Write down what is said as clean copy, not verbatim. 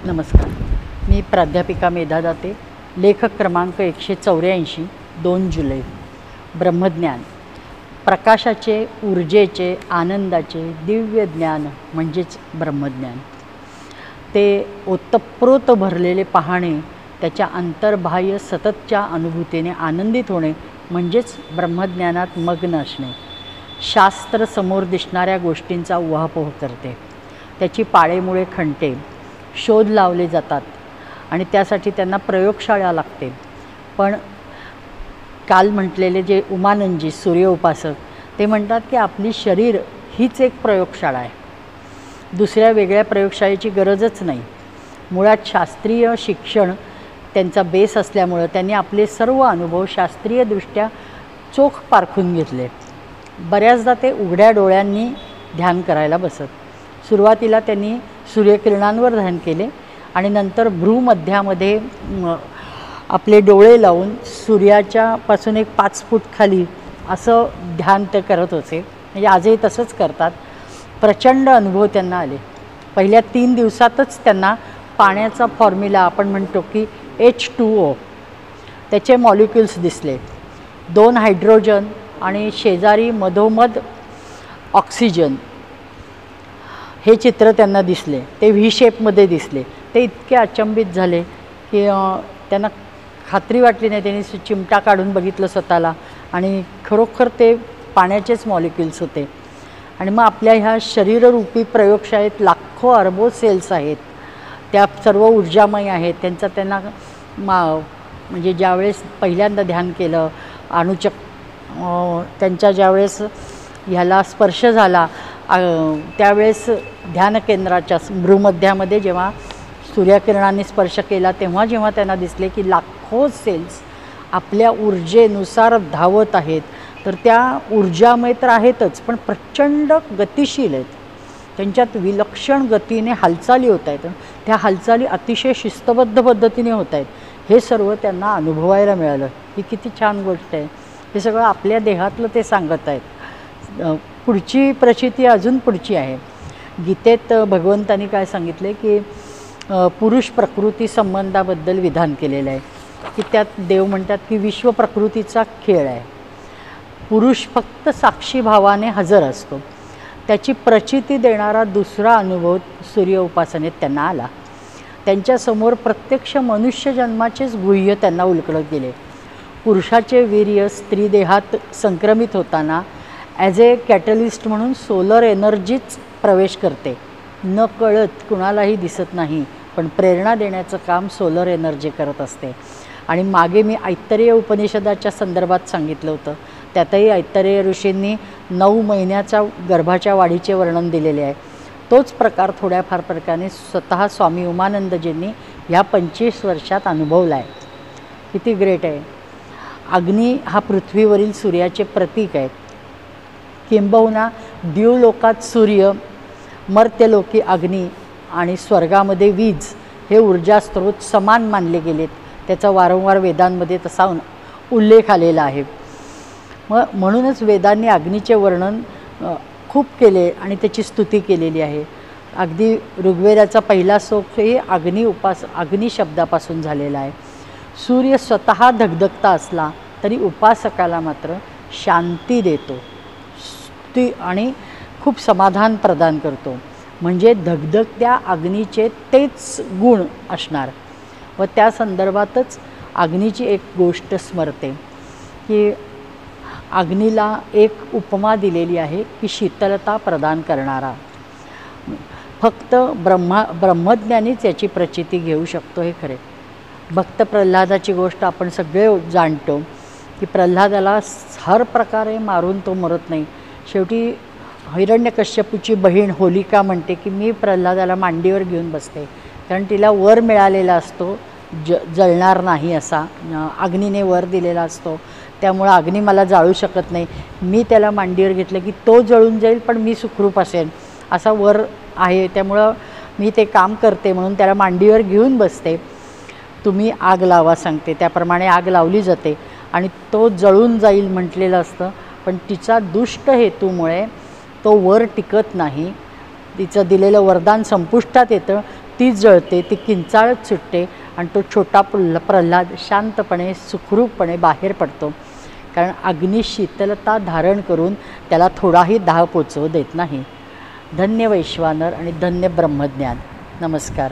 नमस्कार. मी प्राध्यापिका मेधा दाते, लेखक क्रमांक 184, 2 जुलै. ब्रह्मज्ञान, प्रकाशाचे, ऊर्जेचे, आनंदाचे दिव्य ज्ञान म्हणजेच ब्रह्मज्ञान. ते ओतप्रोत भरलेले पाहणे, त्याच्या अंतर्बाह्य सततच्या अनुभूतीने आनंदित होणे म्हणजेच ब्रह्मज्ञानात मग्न असणे. शास्त्र समोर दिसणाऱ्या गोष्टींचा उहापोह करते, त्याची पाळेमुळे खणते, शोध लावले जातात आणि त्यासाठी त्यांना प्रयोगशाळा लागते. पण काल म्हटलेले जे उमानंदजी सूर्य उपासक, ते म्हणतात की आपली शरीर हीच एक प्रयोगशाळा आहे, दुसऱ्या वेगळ्या प्रयोगशाळेची गरजच नाही. मुळात शास्त्रीय शिक्षण त्यांचा बेस असल्यामुळं त्यांनी आपले सर्व अनुभव शास्त्रीयदृष्ट्या चोख पारखून घेतले. बऱ्याचदा ते उघड्या डोळ्यांनी ध्यान करायला बसत. सुरुवातीला त्यांनी सूर्यकिरणांवर ध्यान केले आणि नंतर भ्रूमध्यामध्ये आपले डोळे लावून सूर्याच्यापासून एक 5 फूट खाली असं ध्यान ते करत होते. म्हणजे आजही तसंच करतात. प्रचंड अनुभव त्यांना आले. पहिल्या 3 दिवसातच त्यांना पाण्याचा फॉर्म्युला आपण म्हणतो की H2O, त्याचे मॉलिक्युल्स दिसले. 2 हायड्रोजन आणि शेजारी मधोमध ऑक्सिजन, हे चित्र त्यांना दिसले. ते व्ही शेपमध्ये दिसले. ते इतके अचंबित झाले की त्यांना खात्री वाटली नाही. त्यांनी चिमटा काढून बघितलं स्वतःला आणि खरोखर ते पाण्याचेच मॉलिक्युल्स होते. आणि मग आपल्या ह्या शरीररूपी प्रयोगशाळेत लाखो अरबो सेल्स आहेत, त्या सर्व ऊर्जामय आहेत. त्यांना म्हणजे ज्यावेळेस पहिल्यांदा ध्यान केलं, त्यांच्या ज्यावेळेस ह्याला स्पर्श झाला, त्यावेळेस ध्यान केंद्राच्या भ्रूमध्यामध्ये जेव्हा सूर्यकिरणांनी स्पर्श केला, जेव्हा त्यांना दिसले की लाखो सेल्स आपल्या ऊर्जेनुसार धावत आहेत. तर त्या ऊर्जामय तर आहेतच, पण प्रचंड गतिशील आहेत. त्यांच्यात विलक्षण गतीने हालचाली होत आहेत. त्या हालचाली अतिशय शिस्तबद्ध पद्धतीने होत आहेत. हे सर्व त्यांना अनुभवायला मिळालं. ही किती छान गोष्ट आहे. हे सगळं आपल्या देहातलं ते सांगत आहेत. पुढची प्रचिती अजून पुढची आहे. गीतेत भगवंतांनी काय सांगितले की पुरुष प्रकृती संबंधाबद्दल विधान केलेलं आहे की त्यात देव म्हणतात की विश्व प्रकृतीचा खेळ आहे. पुरुष फक्त साक्षी भावाने हजर असतो. त्याची प्रचिती देणारा दुसरा अनुभव सूर्य उपासनेत त्यांना आला. त्यांच्यासमोर प्रत्यक्ष मनुष्य जन्माचेच गुह्य त्यांना उलगडत गेले. पुरुषाचे वीर्य स्त्री देहात संक्रमित होताना ॲज ए कॅटलिस्ट म्हणून सोलर एनर्जीच प्रवेश करते. न कळत, कुणालाही दिसत नाही, पण प्रेरणा देण्याचं काम सोलर एनर्जी करत असते. आणि मागे मी ऐतरेय उपनिषदाच्या संदर्भात सांगितलं होतं. त्यातही ऐतरेय ऋषींनी 9 महिन्याच्या गर्भाच्या वाढीचे वर्णन दिलेले आहे. तोच प्रकार थोड्याफार प्रकारे स्वतः स्वामी उमानंदजींनी ह्या 25 वर्षात अनुभवला आहे. किती ग्रेट आहे. अग्नी हा पृथ्वीवरील सूर्याचे प्रतीक आहे. किंबहुना द्यूलोकात सूर्य, मर्त्यलोकी अग्नी आणि स्वर्गामध्ये वीज हे ऊर्जा स्रोत समान मानले गेलेत. त्याचा वारंवार वेदांमध्ये तसा उल्लेख आलेला आहे. म्हणूनच वेदांनी अग्नीचे वर्णन खूप केले आणि त्याची स्तुती केलेली आहे. अगदी ऋग्वेदाचा पहिला श्लोक हे अग्नी शब्दापासून झालेला आहे. सूर्य स्वतः धगधगता असला तरी उपासकाला मात्र शांती देतो आणि खूप समाधान प्रदान करतो. म्हणजे धगधगत्या अग्नीचे तेच गुण असणार. व त्या संदर्भातच अग्नीची एक गोष्ट स्मरते की अग्नीला एक उपमा दिलेली आहे की शीतलता प्रदान करणारा. फक्त ब्रह्मज्ञानीच याची प्रचिती घेऊ शकतो, हे खरे. भक्त प्रल्हादाची गोष्ट आपण सगळे जाणतो की प्रल्हादाला हर प्रकारे मारून तो मरत नाही. शेवटी हिरण्यकश्यपूची बहीण होलिका म्हणते की मी प्रल्हादाला मांडीवर घेऊन बसते, कारण तिला वर मिळालेला असतो, जळणार नाही असा. अग्नीने वर दिलेला असतो, त्यामुळं अग्नी मला जाळू शकत नाही. मी त्याला मांडीवर घेतलं की तो जळून जाईल, पण मी सुखरूप असेन असा वर आहे. त्यामुळं मी ते काम करते म्हणून त्याला मांडीवर घेऊन बसते. तुम्ही आग लावा सांगते, त्याप्रमाणे आग लावली जाते आणि तो जळून जाईल म्हटलेलं असतं. पण तिचा दुष्ट हेतूमुळे तो वर टिकत नाही. तिचं दिलेलं वरदान संपुष्टात येतं. ती जळते, ती किंचाळत सुटते आणि तो छोटा प्रल्हाद शांतपणे सुखरूपपणे बाहेर पडतो. कारण अग्नी शीतलता धारण करून त्याला थोडाही दाह पोचवू देत नाही. धन्य वैश्वानर आणि धन्य ब्रह्मज्ञान. नमस्कार.